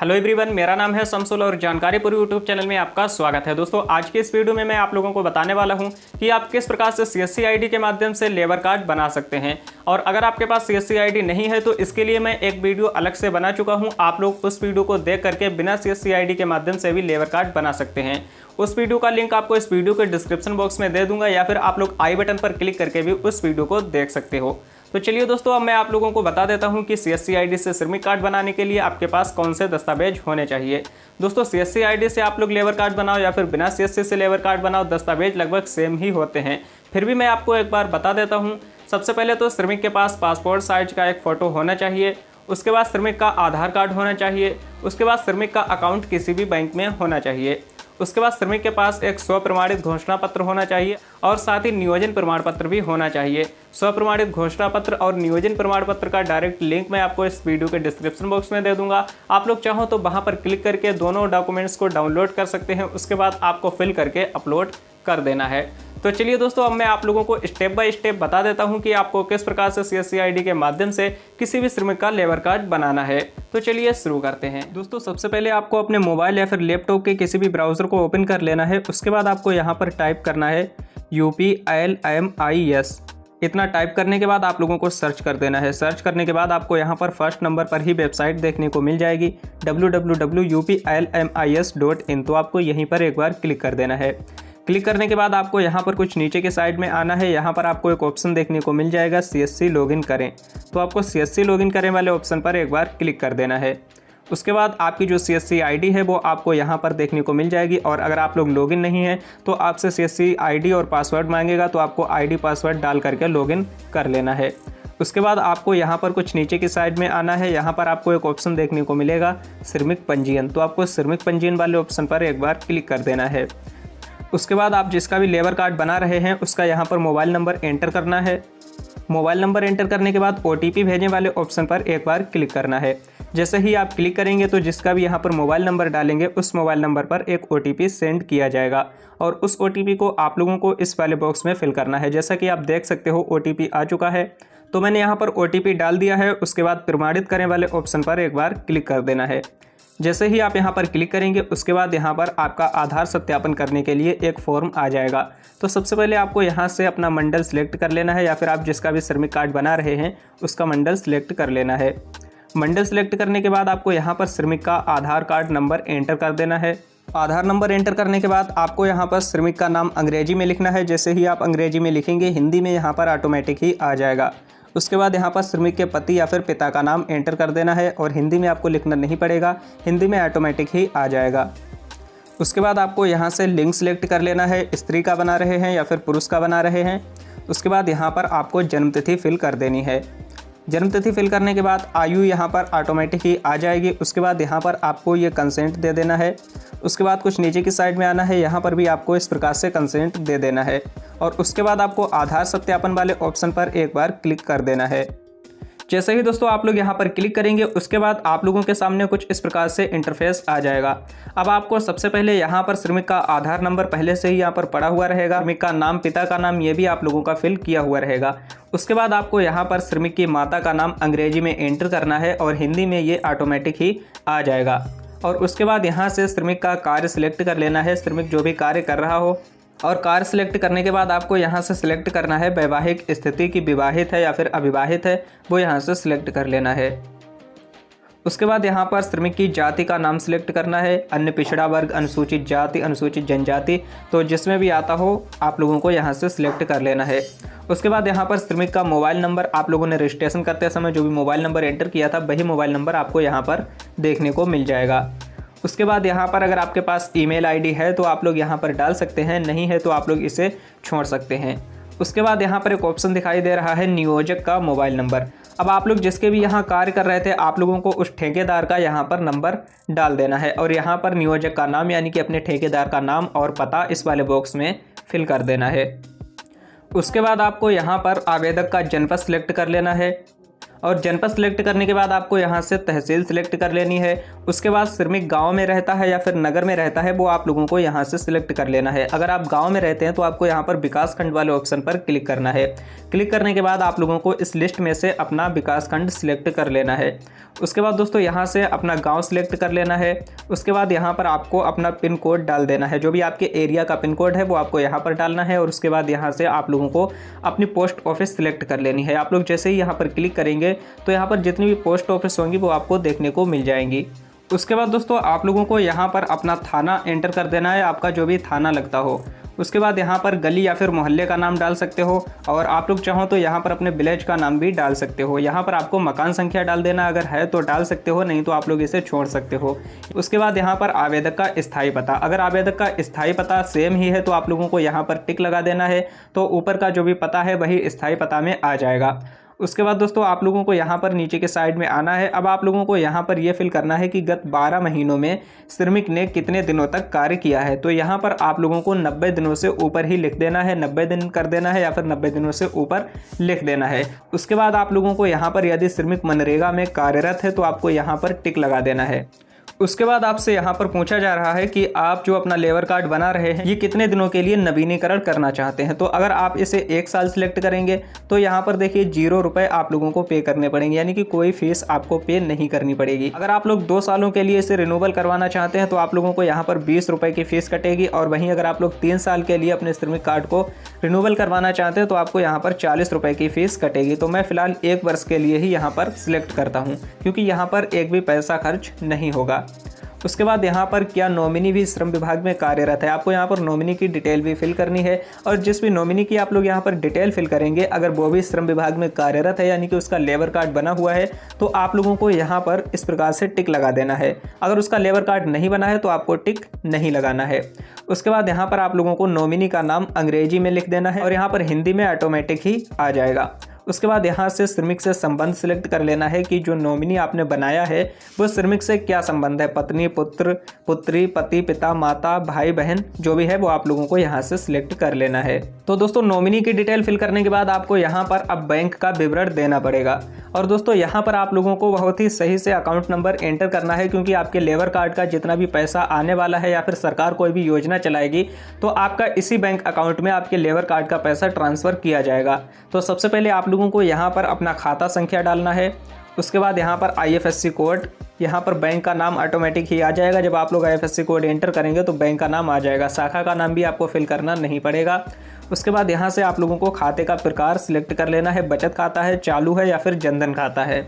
Hello everyone, मेरा नाम है शमसुल और जानकारीपुरी यूट्यूब चैनल में आपका स्वागत है। दोस्तों, आज के इस वीडियो में मैं आप लोगों को बताने वाला हूं कि आप किस प्रकार से सीएससी आईडी के माध्यम से लेबर कार्ड बना सकते हैं। और अगर आपके पास सीएससी आईडी नहीं है तो इसके लिए मैं एक वीडियो अलग से बना चुका हूं। आप लोग उस वीडियो को देख करके बिना सीएससी आईडी के माध्यम से भी लेबर कार्ड बना सकते हैं। उस वीडियो का लिंक आपको इस वीडियो के डिस्क्रिप्शन बॉक्स में दे दूंगा, या फिर आप लोग आई बटन पर क्लिक करके भी उस वीडियो को देख सकते हो। तो चलिए दोस्तों, अब मैं आप लोगों को बता देता हूं कि सीएससी आईडी से श्रमिक कार्ड बनाने के लिए आपके पास कौन से दस्तावेज होने चाहिए। दोस्तों, सीएससी आईडी से आप लोग लेबर कार्ड बनाओ या फिर बिना सीएससी से लेबर कार्ड बनाओ, दस्तावेज लगभग सेम ही होते हैं। फिर भी मैं आपको एक बार बता देता हूं। सबसे पहले तो श्रमिक के पास पासपोर्ट साइज का एक फ़ोटो होना चाहिए। उसके बाद श्रमिक का आधार कार्ड होना चाहिए। उसके बाद श्रमिक का अकाउंट किसी भी बैंक में होना चाहिए। उसके बाद श्रमिक के पास एक स्वप्रमाणित घोषणा पत्र होना चाहिए और साथ ही नियोजन प्रमाण पत्र भी होना चाहिए। स्वप्रमाणित घोषणा पत्र और नियोजन प्रमाण पत्र का डायरेक्ट लिंक मैं आपको इस वीडियो के डिस्क्रिप्शन बॉक्स में दे दूंगा। आप लोग चाहो तो वहां पर क्लिक करके दोनों डॉक्यूमेंट्स को डाउनलोड कर सकते हैं। उसके बाद आपको फिल करके अपलोड कर देना है। तो चलिए दोस्तों, अब मैं आप लोगों को स्टेप बाय स्टेप बता देता हूं कि आपको किस प्रकार से सीएससी आईडी के माध्यम से किसी भी श्रमिक का लेबर कार्ड बनाना है। तो चलिए शुरू करते हैं। दोस्तों, सबसे पहले आपको अपने मोबाइल या फिर लैपटॉप के किसी भी ब्राउज़र को ओपन कर लेना है। उसके बाद आपको यहाँ पर टाइप करना है UPILMIS। इतना टाइप करने के बाद आप लोगों को सर्च कर देना है। सर्च करने के बाद आपको यहाँ पर फर्स्ट नंबर पर ही वेबसाइट देखने को मिल जाएगी www.upilmis.in। तो आपको यहीं पर एक बार क्लिक कर देना है। क्लिक करने के बाद आपको यहाँ पर कुछ नीचे के साइड में आना है। यहाँ पर आपको एक ऑप्शन देखने को मिल जाएगा CSC लॉगिन करें। तो आपको CSC लॉगिन करें वाले ऑप्शन पर एक बार क्लिक कर देना है। उसके बाद आपकी जो CSC आईडी है वो आपको यहाँ पर देखने को मिल जाएगी। और अगर आप लोग लॉगिन नहीं है तो आपसे CSC आईडी और पासवर्ड मांगेगा, तो आपको आईडी पासवर्ड डाल करके लॉगिन कर लेना है। उसके बाद आपको यहाँ पर कुछ नीचे की साइड में आना है। यहाँ पर आपको एक ऑप्शन देखने को मिलेगा श्रमिक पंजीयन। तो आपको श्रमिक पंजीयन वाले ऑप्शन पर एक बार क्लिक कर देना है। उसके बाद आप जिसका भी लेबर कार्ड बना रहे हैं उसका यहाँ पर मोबाइल नंबर एंटर करना है। मोबाइल नंबर एंटर करने के बाद OTP भेजने वाले ऑप्शन पर एक बार क्लिक करना है। जैसे ही आप क्लिक करेंगे तो जिसका भी यहाँ पर मोबाइल नंबर डालेंगे उस मोबाइल नंबर पर एक OTP सेंड किया जाएगा और उस OTP को आप लोगों को इस वाले बॉक्स में फिल करना है। जैसा कि आप देख सकते हो OTP आ चुका है, तो मैंने यहाँ पर OTP डाल दिया है। उसके बाद प्रमाणित करें वाले ऑप्शन पर एक बार क्लिक कर देना है। जैसे ही आप यहाँ पर क्लिक करेंगे उसके बाद यहाँ पर आपका आधार सत्यापन करने के लिए एक फॉर्म आ जाएगा। तो सबसे पहले आपको यहाँ से अपना मंडल सिलेक्ट कर लेना है, या फिर आप जिसका भी श्रमिक कार्ड बना रहे हैं उसका मंडल सिलेक्ट कर लेना है। मंडल सिलेक्ट करने के बाद आपको यहाँ पर श्रमिक का आधार कार्ड नंबर एंटर कर देना है। आधार नंबर एंटर करने के बाद आपको यहाँ पर श्रमिक का नाम अंग्रेजी में लिखना है। जैसे ही आप अंग्रेजी में लिखेंगे हिंदी में यहाँ पर ऑटोमेटिक ही आ जाएगा। उसके बाद यहाँ पर श्रमिक के पति या फिर पिता का नाम एंटर कर देना है और हिंदी में आपको लिखना नहीं पड़ेगा, हिंदी में ऑटोमेटिक ही आ जाएगा। उसके बाद आपको यहाँ से लिंग सिलेक्ट कर लेना है, स्त्री का बना रहे हैं या फिर पुरुष का बना रहे हैं। उसके बाद यहाँ पर आपको जन्मतिथि फिल कर देनी है। जन्मतिथि फिल करने के बाद आयु यहाँ पर ऑटोमेटिक ही आ जाएगी। उसके बाद यहाँ पर आपको ये कंसेंट दे देना है। उसके बाद कुछ नीचे की साइड में आना है, यहाँ पर भी आपको इस प्रकार से कंसेंट दे देना है। और उसके बाद आपको आधार सत्यापन वाले ऑप्शन पर एक बार क्लिक कर देना है। जैसे ही दोस्तों आप लोग यहाँ पर क्लिक करेंगे उसके बाद आप लोगों के सामने कुछ इस प्रकार से इंटरफेस आ जाएगा। अब आपको सबसे पहले यहाँ पर श्रमिक का आधार नंबर पहले से ही यहाँ पर पड़ा हुआ रहेगा। श्रमिक का नाम, पिता का नाम, ये भी आप लोगों का फिल किया हुआ रहेगा। उसके बाद आपको यहाँ पर श्रमिक की माता का नाम अंग्रेजी में एंटर करना है और हिंदी में ये ऑटोमेटिक ही आ जाएगा। और उसके बाद यहाँ से श्रमिक का कार्य सिलेक्ट कर लेना है, श्रमिक जो भी कार्य कर रहा हो। और कार्य सिलेक्ट करने के बाद आपको यहाँ से सिलेक्ट करना है वैवाहिक स्थिति की, विवाहित है या फिर अविवाहित है, वो यहाँ से सिलेक्ट कर लेना है। उसके बाद यहाँ पर श्रमिक की जाति का नाम सिलेक्ट करना है, अन्य पिछड़ा वर्ग, अनुसूचित जाति, अनुसूचित जनजाति, तो जिसमें भी आता हो आप लोगों को यहाँ से सिलेक्ट कर लेना है। उसके बाद यहाँ पर श्रमिक का मोबाइल नंबर, आप लोगों ने रजिस्ट्रेशन करते समय जो भी मोबाइल नंबर एंटर किया था वही मोबाइल नंबर आपको यहाँ पर देखने को मिल जाएगा। उसके बाद यहाँ पर अगर आपके पास ईमेल आईडी है तो आप लोग यहाँ पर डाल सकते हैं, नहीं है तो आप लोग इसे छोड़ सकते हैं। उसके बाद यहाँ पर एक ऑप्शन दिखाई दे रहा है नियोजक का मोबाइल नंबर। अब आप लोग जिसके भी यहाँ कार्य कर रहे थे आप लोगों को उस ठेकेदार का यहाँ पर नंबर डाल देना है और यहाँ पर नियोजक का नाम यानी कि अपने ठेकेदार का नाम और पता इस वाले बॉक्स में फिल कर देना है। उसके बाद आपको यहाँ पर आवेदक का जनपद सिलेक्ट कर लेना है और जनपद सिलेक्ट करने के बाद आपको यहाँ से तहसील सिलेक्ट कर लेनी है। उसके बाद श्रमिक गांव में रहता है या फिर नगर में रहता है वो आप लोगों को यहाँ से सिलेक्ट कर लेना है। अगर आप गांव में रहते हैं तो आपको यहाँ पर विकास खंड वाले ऑप्शन पर क्लिक करना है। क्लिक करने के बाद आप लोगों को इस लिस्ट में से अपना विकास खंड सिलेक्ट कर लेना है। उसके बाद दोस्तों यहाँ से अपना गांव सिलेक्ट कर लेना है। उसके बाद यहाँ पर आपको अपना पिन कोड डाल देना है, जो भी आपके एरिया का पिन कोड है वो आपको यहाँ पर डालना है। और उसके बाद यहाँ से आप लोगों को अपनी पोस्ट ऑफिस सिलेक्ट कर लेनी है। आप लोग जैसे ही यहाँ पर क्लिक करेंगे तो यहाँ पर जितनी भी पोस्ट ऑफिस होंगी वो आपको देखने को मिल जाएंगी। उसके बाद दोस्तों आप लोगों को यहाँ पर अपना थाना एंटर कर देना है, आपका जो भी थाना लगता हो। उसके बाद यहाँ पर गली या फिर मोहल्ले का नाम डाल सकते हो, और आप लोग चाहो तो यहाँ पर अपने विलेज का नाम भी डाल सकते हो। यहाँ पर आपको मकान संख्या डाल देना, अगर है तो डाल सकते हो, नहीं तो आप लोग इसे छोड़ सकते हो। उसके बाद यहाँ पर आवेदक का स्थायी पता, अगर आवेदक का स्थायी पता सेम ही है तो आप लोगों को यहाँ पर टिक लगा देना है, तो ऊपर का जो भी पता है वही स्थायी पता में आ जाएगा। उसके बाद दोस्तों आप लोगों को यहाँ पर नीचे के साइड में आना है। अब आप लोगों को यहाँ पर ये फिल करना है कि गत 12 महीनों में श्रमिक ने कितने दिनों तक कार्य किया है। तो यहाँ पर आप लोगों को 90 दिनों से ऊपर ही लिख देना है, 90 दिन कर देना है या फिर 90 दिनों से ऊपर लिख देना है। उसके बाद आप लोगों को यहाँ पर यदि श्रमिक मनरेगा में कार्यरत है तो आपको यहाँ पर टिक लगा देना है। उसके बाद आपसे यहाँ पर पूछा जा रहा है कि आप जो अपना लेबर कार्ड बना रहे हैं ये कितने दिनों के लिए नवीनीकरण करना चाहते हैं। तो अगर आप इसे 1 साल सिलेक्ट करेंगे तो यहाँ पर देखिए 0 रुपये आप लोगों को पे करने पड़ेंगे, यानी कि कोई फीस आपको पे नहीं करनी पड़ेगी। अगर आप लोग 2 सालों के लिए इसे रिन्यूअल करवाना चाहते हैं तो आप लोगों को यहाँ पर 20 रुपये की फीस कटेगी, और वहीं अगर आप लोग 3 साल के लिए अपने श्रमिक कार्ड को रिन्यूअल करवाना चाहते हैं तो आपको यहाँ पर 40 रुपये की फीस कटेगी। तो मैं फिलहाल 1 वर्ष के लिए ही यहाँ पर सिलेक्ट करता हूँ, क्योंकि यहाँ पर एक भी पैसा खर्च नहीं होगा। उसके बाद यहाँ पर क्या नॉमिनी भी श्रम विभाग में कार्यरत है, आपको यहाँ पर नॉमिनी की डिटेल भी फिल करनी है। और जिस भी नॉमिनी की आप लोग यहाँ पर डिटेल फिल करेंगे, अगर वो भी श्रम विभाग में कार्यरत है यानी कि उसका लेबर कार्ड बना हुआ है, तो आप लोगों को यहाँ पर इस प्रकार से टिक लगा देना है। अगर उसका लेबर कार्ड नहीं बना है तो आपको टिक नहीं लगाना है। उसके बाद यहाँ पर आप लोगों को नॉमिनी का नाम अंग्रेजी में लिख देना है, और यहाँ पर हिंदी में ऑटोमेटिक ही आ जाएगा। उसके बाद यहाँ से श्रमिक से संबंध सिलेक्ट कर लेना है कि जो नॉमिनी आपने बनाया है वो श्रमिक से क्या संबंध है, पत्नी, पुत्र, पुत्री, पति, पिता, माता, भाई, बहन, जो भी है वो आप लोगों को यहाँ से सिलेक्ट कर लेना है। तो दोस्तों नॉमिनी की डिटेल फिल करने के बाद आपको यहाँ पर अब बैंक का विवरण देना पड़ेगा। और दोस्तों यहाँ पर आप लोगों को बहुत ही सही से अकाउंट नंबर एंटर करना है, क्योंकि आपके लेबर कार्ड का जितना भी पैसा आने वाला है या फिर सरकार कोई भी योजना चलाएगी तो आपका इसी बैंक अकाउंट में आपके लेबर कार्ड का पैसा ट्रांसफ़र किया जाएगा। तो सबसे पहले आप लोगों को यहाँ पर अपना खाता संख्या डालना है। उसके बाद यहाँ पर IFSC कोड, यहाँ पर बैंक का नाम ऑटोमेटिक ही आ जाएगा। जब आप लोग IFSC कोड एंटर करेंगे तो बैंक का नाम आ जाएगा, शाखा का नाम भी आपको फिल करना नहीं पड़ेगा। उसके बाद यहाँ से आप लोगों को खाते का प्रकार सिलेक्ट कर लेना है, बचत खाता है, चालू है या फिर जनधन खाता है।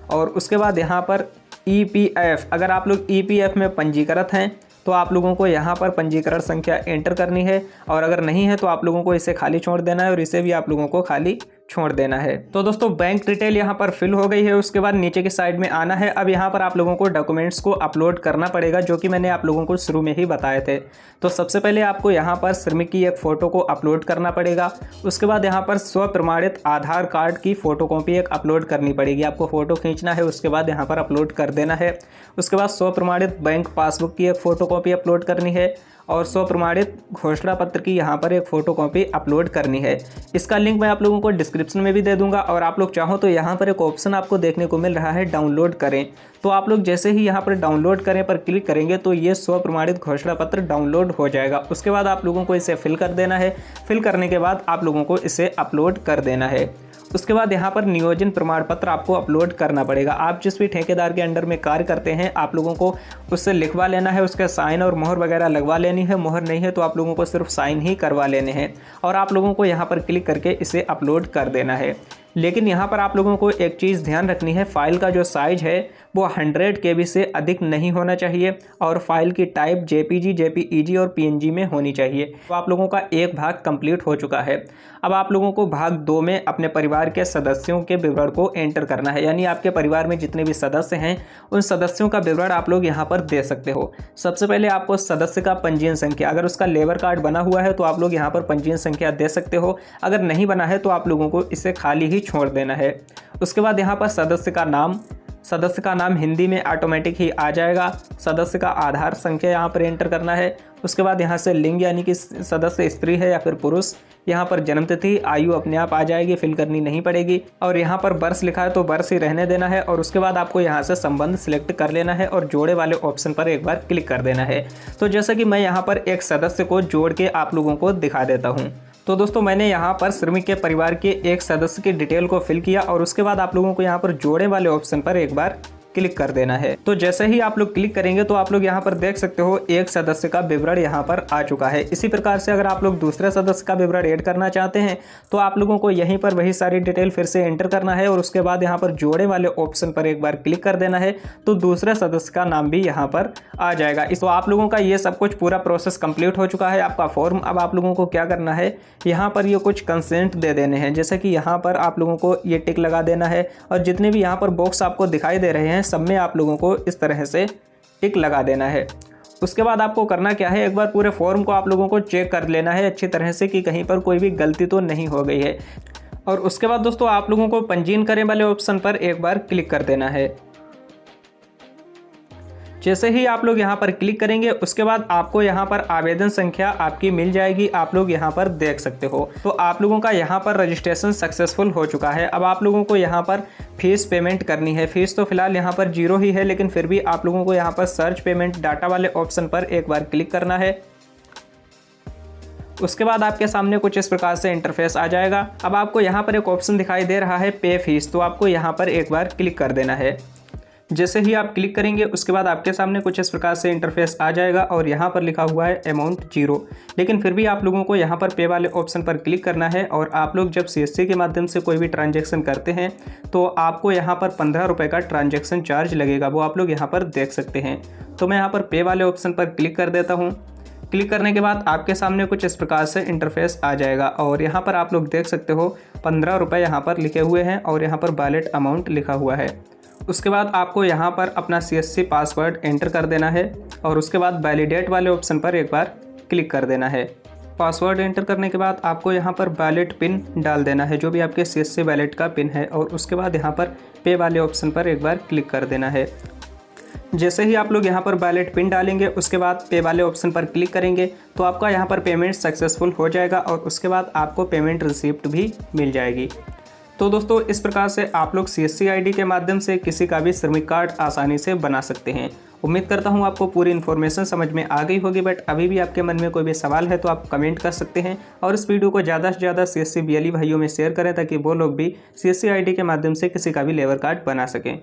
और उसके बाद यहाँ पर EPF, अगर आप लोग EPF में पंजीकृत हैं तो आप लोगों को यहाँ पर पंजीकरण संख्या एंटर करनी है, और अगर नहीं है तो आप लोगों को इसे खाली छोड़ देना है, और इसे भी आप लोगों को खाली छोड़ देना है। तो दोस्तों बैंक डिटेल यहाँ पर फिल हो गई है। उसके बाद नीचे की साइड में आना है। अब यहाँ पर आप लोगों को डॉक्यूमेंट्स को अपलोड करना पड़ेगा, जो कि मैंने आप लोगों को शुरू में ही बताए थे। तो सबसे पहले आपको यहाँ पर श्रमिक की एक फ़ोटो को अपलोड करना पड़ेगा। उसके बाद यहाँ पर स्व प्रमाणित आधार कार्ड की फ़ोटोकॉपी एक अपलोड करनी पड़ेगी, आपको फ़ोटो खींचना है, उसके बाद यहाँ पर अपलोड कर देना है। उसके बाद स्व प्रमाणित बैंक पासबुक की एक फ़ोटोकॉपी अपलोड करनी है, और स्व प्रमाणित घोषणा पत्र की यहाँ पर एक फ़ोटोकॉपी अपलोड करनी है। इसका लिंक मैं आप लोगों को डिस्क्रिप्शन में भी दे दूंगा, और आप लोग चाहो तो यहाँ पर एक ऑप्शन आपको देखने को मिल रहा है डाउनलोड करें। तो आप लोग जैसे ही यहाँ पर डाउनलोड करें पर क्लिक करेंगे तो ये स्व प्रमाणित घोषणा पत्र डाउनलोड हो जाएगा। उसके बाद आप लोगों को इसे फिल कर देना है। फिल करने के बाद आप लोगों को इसे अपलोड कर देना है। उसके बाद यहाँ पर नियोजन प्रमाण पत्र आपको अपलोड करना पड़ेगा। आप जिस भी ठेकेदार के अंडर में कार्य करते हैं आप लोगों को उससे लिखवा लेना है, उसके साइन और मोहर वगैरह लगवा लेनी है। मोहर नहीं है तो आप लोगों को सिर्फ साइन ही करवा लेने हैं, और आप लोगों को यहाँ पर क्लिक करके इसे अपलोड कर देना है। लेकिन यहाँ पर आप लोगों को एक चीज़ ध्यान रखनी है, फाइल का जो साइज़ है वो 100 KB से अधिक नहीं होना चाहिए, और फाइल की टाइप JPG, JPEG और PNG में होनी चाहिए। तो आप लोगों का एक भाग कंप्लीट हो चुका है। अब आप लोगों को भाग 2 में अपने परिवार के सदस्यों के विवरण को एंटर करना है, यानी आपके परिवार में जितने भी सदस्य हैं उन सदस्यों का विवरण आप लोग यहाँ पर दे सकते हो। सबसे पहले आपको सदस्य का पंजीयन संख्या, अगर उसका लेबर कार्ड बना हुआ है तो आप लोग यहाँ पर पंजीयन संख्या दे सकते हो, अगर नहीं बना है तो आप लोगों को इसे खाली ही छोड़ देना है। उसके बाद यहाँ पर सदस्य का नाम, सदस्य का नाम हिंदी में ऑटोमेटिक ही आ जाएगा। सदस्य का आधार संख्या यहाँ पर एंटर करना है। उसके बाद यहाँ से लिंग यानी कि सदस्य स्त्री है या फिर पुरुष, यहाँ पर जन्म तिथि, आयु अपने आप आ जाएगी, फिल करनी नहीं पड़ेगी। और यहाँ पर वर्ष लिखा है तो वर्ष ही रहने देना है। और उसके बाद आपको यहाँ से संबंध सिलेक्ट कर लेना है और जोड़े वाले ऑप्शन पर एक बार क्लिक कर देना है। तो जैसा कि मैं यहाँ पर एक सदस्य को जोड़ के आप लोगों को दिखा देता हूँ। तो दोस्तों मैंने यहाँ पर श्रमिक के परिवार के एक सदस्य की डिटेल को फिल किया और उसके बाद आप लोगों को यहाँ पर जोड़े वाले ऑप्शन पर एक बार क्लिक कर देना है। तो जैसे ही आप लोग क्लिक करेंगे तो आप लोग यहाँ पर देख सकते हो एक सदस्य का विवरण यहाँ पर आ चुका है। इसी प्रकार से अगर आप लोग दूसरे सदस्य का विवरण ऐड करना चाहते हैं तो आप लोगों को यहीं पर वही सारी डिटेल फिर से एंटर करना है और उसके बाद यहाँ पर जोड़े वाले ऑप्शन पर एक बार क्लिक कर देना है। तो दूसरे सदस्य का नाम भी यहाँ पर आ जाएगा। तो आप लोगों का ये सब कुछ पूरा प्रोसेस कंप्लीट हो चुका है आपका फॉर्म। अब आप लोगों को क्या करना है, यहाँ पर ये कुछ कंसेंट दे देने हैं। जैसे कि यहाँ पर आप लोगों को ये टिक लगा देना है और जितने भी यहाँ पर बॉक्स आपको दिखाई दे रहे हैं सब में आप लोगों को इस तरह से टिक लगा देना है। उसके बाद आपको करना क्या है, एक बार पूरे फॉर्म को आप लोगों को चेक कर लेना है अच्छी तरह से कि कहीं पर कोई भी गलती तो नहीं हो गई है। और उसके बाद दोस्तों आप लोगों को पंजीयन करने वाले ऑप्शन पर एक बार क्लिक कर देना है। जैसे ही आप लोग यहाँ पर क्लिक करेंगे उसके बाद आपको यहाँ पर आवेदन संख्या आपकी मिल जाएगी, आप लोग यहाँ पर देख सकते हो। तो आप लोगों का यहाँ पर रजिस्ट्रेशन सक्सेसफुल हो चुका है। अब आप लोगों को यहाँ पर फीस पेमेंट करनी है। फीस तो फिलहाल यहाँ पर 0 ही है, लेकिन फिर भी आप लोगों को यहाँ पर सर्च पेमेंट डाटा वाले ऑप्शन पर एक बार क्लिक करना है। उसके बाद आपके सामने कुछ इस प्रकार से इंटरफेस आ जाएगा। अब आपको यहाँ पर एक ऑप्शन दिखाई दे रहा है पे फीस, तो आपको यहाँ पर एक बार क्लिक कर देना है। जैसे ही आप क्लिक करेंगे उसके बाद आपके सामने कुछ इस प्रकार से इंटरफेस आ जाएगा और यहाँ पर लिखा हुआ है अमाउंट 0, लेकिन फिर भी आप लोगों को यहाँ पर पे वाले ऑप्शन पर क्लिक करना है। और आप लोग जब CSC के माध्यम से कोई भी ट्रांजैक्शन करते हैं तो आपको यहाँ पर 15 रुपये का ट्रांजैक्शन चार्ज लगेगा, वो आप लोग यहाँ पर देख सकते हैं। तो मैं यहाँ पर पे वाले ऑप्शन पर क्लिक कर देता हूँ। क्लिक करने के बाद आपके सामने कुछ इस प्रकार से इंटरफेस आ जाएगा और यहाँ पर आप लोग देख सकते हो 15 रुपये यहाँ पर लिखे हुए हैं और यहाँ पर वैलिड अमाउंट लिखा हुआ है। उसके बाद आपको यहाँ पर अपना CSC पासवर्ड एंटर कर देना है और उसके बाद वैलिडेट वाले ऑप्शन पर एक बार क्लिक कर देना है। पासवर्ड एंटर करने के बाद आपको यहाँ पर वैलिड पिन डाल देना है, जो भी आपके CSC वैलेट का पिन है, और उसके बाद यहाँ पर पे वाले ऑप्शन पर एक बार क्लिक कर देना है। जैसे ही आप लोग यहाँ पर वैलिड पिन डालेंगे उसके बाद पे वाले ऑप्शन पर क्लिक करेंगे तो आपका यहाँ पर पेमेंट सक्सेसफुल हो जाएगा और उसके बाद आपको पेमेंट रिसिप्ट भी मिल जाएगी। तो दोस्तों इस प्रकार से आप लोग CSC ID के माध्यम से किसी का भी श्रमिक कार्ड आसानी से बना सकते हैं। उम्मीद करता हूँ आपको पूरी इन्फॉर्मेशन समझ में आ गई होगी, बट अभी भी आपके मन में कोई भी सवाल है तो आप कमेंट कर सकते हैं और इस वीडियो को ज़्यादा से ज़्यादा CSC BLE भाइयों में शेयर करें ताकि वो लोग भी CSC ID के माध्यम से किसी का भी लेबर कार्ड बना सकें।